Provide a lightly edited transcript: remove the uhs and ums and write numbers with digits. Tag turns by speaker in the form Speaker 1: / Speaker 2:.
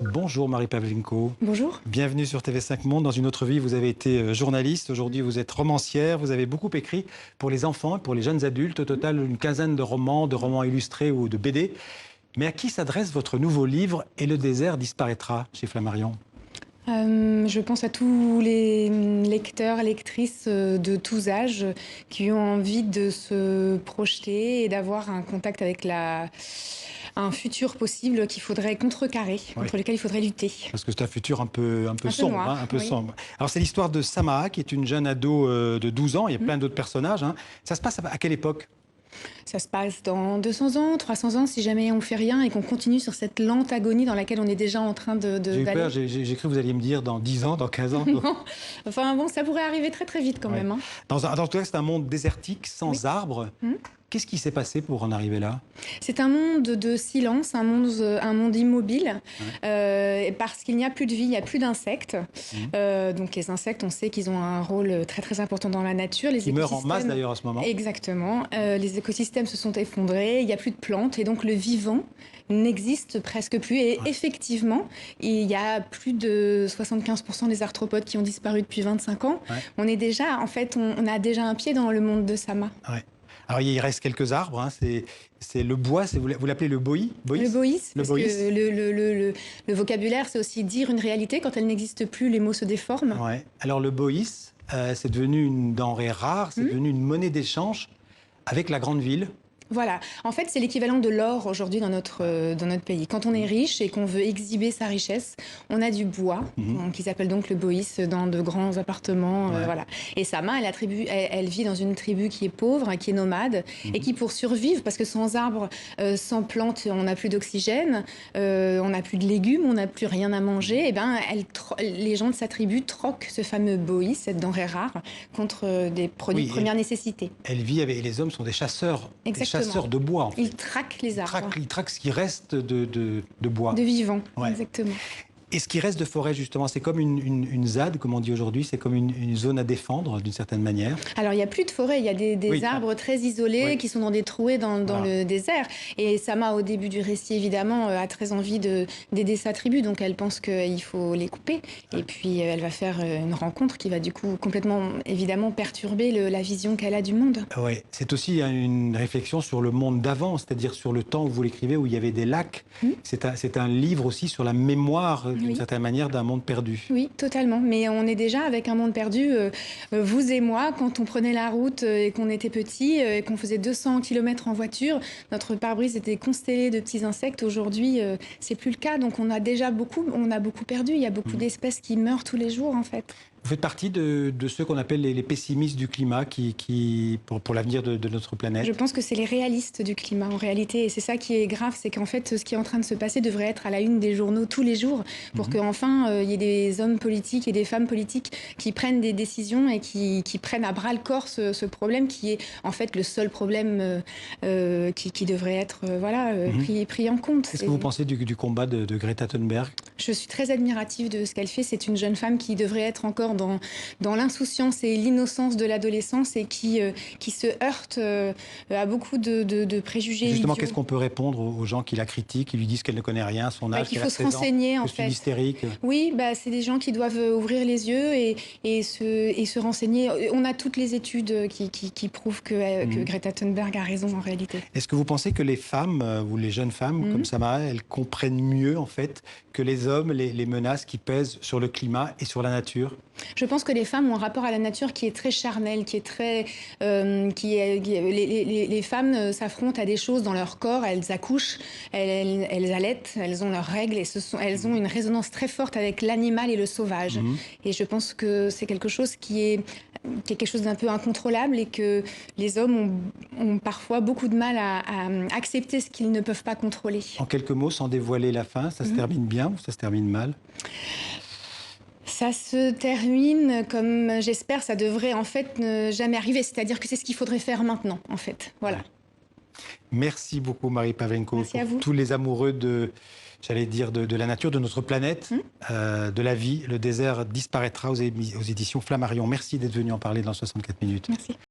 Speaker 1: Bonjour Marie Pavlenko.
Speaker 2: Bonjour.
Speaker 1: Bienvenue sur TV5 Monde. Dans une autre vie, vous avez été journaliste. Aujourd'hui, vous êtes romancière. Vous avez beaucoup écrit pour les enfants et pour les jeunes adultes. Au total, une quinzaine de romans illustrés ou de BD. Mais à qui s'adresse votre nouveau livre « Et le désert disparaîtra » chez Flammarion?
Speaker 2: Je pense à tous les lecteurs, lectrices de tous âges qui ont envie de se projeter et d'avoir un contact avec un futur possible qu'il faudrait contrecarrer, contre lequel il faudrait lutter.
Speaker 1: Parce que c'est un futur un peu sombre.
Speaker 2: Noir,
Speaker 1: Un peu
Speaker 2: oui.
Speaker 1: sombre. Alors, c'est l'histoire de Samaha, qui est une jeune ado de 12 ans. Il y a plein d'autres personnages. Ça se passe à quelle époque?
Speaker 2: Ça se passe dans 200 ans, 300 ans, si jamais on fait rien et qu'on continue sur cette lente agonie dans laquelle on est déjà en train
Speaker 1: J'ai eu
Speaker 2: d'aller.
Speaker 1: peur, j'ai cru que vous alliez me dire dans 10 ans, dans 15 ans.
Speaker 2: Non. Enfin bon, ça pourrait arriver très très vite quand même.
Speaker 1: Dans tout cas, c'est un monde désertique, sans arbres. Qu'est-ce qui s'est passé pour en arriver là?
Speaker 2: C'est un monde de silence, un monde immobile, parce qu'il n'y a plus de vie, il n'y a plus d'insectes. Donc les insectes, on sait qu'ils ont un rôle très très important dans la nature.
Speaker 1: Ils meurent en masse d'ailleurs en ce moment.
Speaker 2: Exactement. Les écosystèmes se sont effondrés, il n'y a plus de plantes et donc le vivant n'existe presque plus. Et effectivement, il y a plus de 75% des arthropodes qui ont disparu depuis 25 ans. On est déjà, en fait, on a déjà un pied dans le monde de Sama.
Speaker 1: Alors, il reste quelques arbres. C'est le bois, vous l'appelez le boïs?
Speaker 2: Le boïs,
Speaker 1: le
Speaker 2: parce
Speaker 1: boïs.
Speaker 2: que le vocabulaire, c'est aussi dire une réalité. Quand elle n'existe plus, les mots se déforment.
Speaker 1: Alors, le boïs, c'est devenu une denrée rare, c'est devenu une monnaie d'échange avec la grande ville.
Speaker 2: Voilà. En fait, c'est l'équivalent de l'or aujourd'hui dans notre pays. Quand on est riche et qu'on veut exhiber sa richesse, on a du bois, qui s'appelle donc le boïs, dans de grands appartements. Voilà. Et Sama, elle vit dans une tribu qui est pauvre, qui est nomade, et qui, pour survivre, parce que sans arbres, sans plantes, on n'a plus d'oxygène, on n'a plus de légumes, on n'a plus rien à manger, et ben, les gens de sa tribu troquent ce fameux boïs, cette denrée rare, contre des produits de première nécessité.
Speaker 1: Elle vit avec, et les hommes sont des chasseurs.
Speaker 2: Exactement.
Speaker 1: Chasseurs de bois, en fait.
Speaker 2: Ils traquent les arbres.
Speaker 1: Ils traquent ce qui reste de bois.
Speaker 2: De vivant, exactement.
Speaker 1: Et ce qui reste de forêt, justement, c'est comme une ZAD, comme on dit aujourd'hui, c'est comme une zone à défendre, d'une certaine manière.
Speaker 2: Alors, il n'y a plus de forêt, il y a des arbres très isolés qui sont dans des trouées dans le désert. Et Sama, au début du récit, évidemment, a très envie d'aider sa tribu, donc elle pense qu'il faut les couper. Et puis, elle va faire une rencontre qui va, du coup, complètement, évidemment, perturber la vision qu'elle a du monde.
Speaker 1: Oui, c'est aussi une réflexion sur le monde d'avant, c'est-à-dire sur le temps où vous l'écrivez, où il y avait des lacs. C'est un livre aussi sur la mémoire, d'une certaine manière, d'un monde perdu.
Speaker 2: Oui, totalement. Mais on est déjà avec un monde perdu. Vous et moi, quand on prenait la route et qu'on était petits, et qu'on faisait 200 km en voiture, notre pare-brise était constellé de petits insectes. Aujourd'hui, c'est plus le cas. Donc on a beaucoup perdu. Il y a beaucoup d'espèces qui meurent tous les jours, en fait.
Speaker 1: Vous faites partie de ceux qu'on appelle les pessimistes du climat pour l'avenir de notre planète.
Speaker 2: Je pense que c'est les réalistes du climat en réalité. Et c'est ça qui est grave, c'est qu'en fait, ce qui est en train de se passer devrait être à la une des journaux tous les jours pour qu'enfin, il y ait des hommes politiques et des femmes politiques qui prennent des décisions et qui prennent à bras le corps ce problème qui est en fait le seul problème qui devrait être pris en compte.
Speaker 1: Qu'est-ce que vous pensez du combat de Greta Thunberg?
Speaker 2: Je suis très admirative de ce qu'elle fait. C'est une jeune femme qui devrait être encore dans l'insouciance et l'innocence de l'adolescence et qui se heurte à beaucoup de préjugés.
Speaker 1: Justement, qu'est-ce qu'on peut répondre aux gens qui la critiquent, qui lui disent qu'elle ne connaît rien à son âge,
Speaker 2: qu'il faut se renseigner, en fait.
Speaker 1: Hystérique.
Speaker 2: Oui, c'est des gens qui doivent ouvrir les yeux et se renseigner. On a toutes les études qui prouvent que Greta Thunberg a raison en réalité.
Speaker 1: Est-ce que vous pensez que les femmes, ou les jeunes femmes comme Samaha, elles comprennent mieux en fait que les hommes les menaces qui pèsent sur le climat et sur la nature?
Speaker 2: Je pense que les femmes ont un rapport à la nature qui est très charnel, qui est très, les femmes s'affrontent à des choses dans leur corps, elles accouchent, elles allaitent, elles ont leurs règles et elles ont une résonance très forte avec l'animal et le sauvage. Et je pense que c'est quelque chose qui est quelque chose d'un peu incontrôlable et que les hommes ont parfois beaucoup de mal à accepter ce qu'ils ne peuvent pas contrôler.
Speaker 1: En quelques mots, sans dévoiler la fin, ça se termine bien ou ça se termine mal?
Speaker 2: Ça se termine comme j'espère, ça devrait en fait ne jamais arriver. C'est-à-dire que c'est ce qu'il faudrait faire maintenant, en fait. Voilà.
Speaker 1: Merci beaucoup, Marie Pavlenko.
Speaker 2: Merci à vous.
Speaker 1: Tous les amoureux j'allais dire, de la nature, de notre planète, de la vie. Le désert disparaîtra aux éditions Flammarion. Merci d'être venu en parler dans 64 minutes.
Speaker 2: Merci.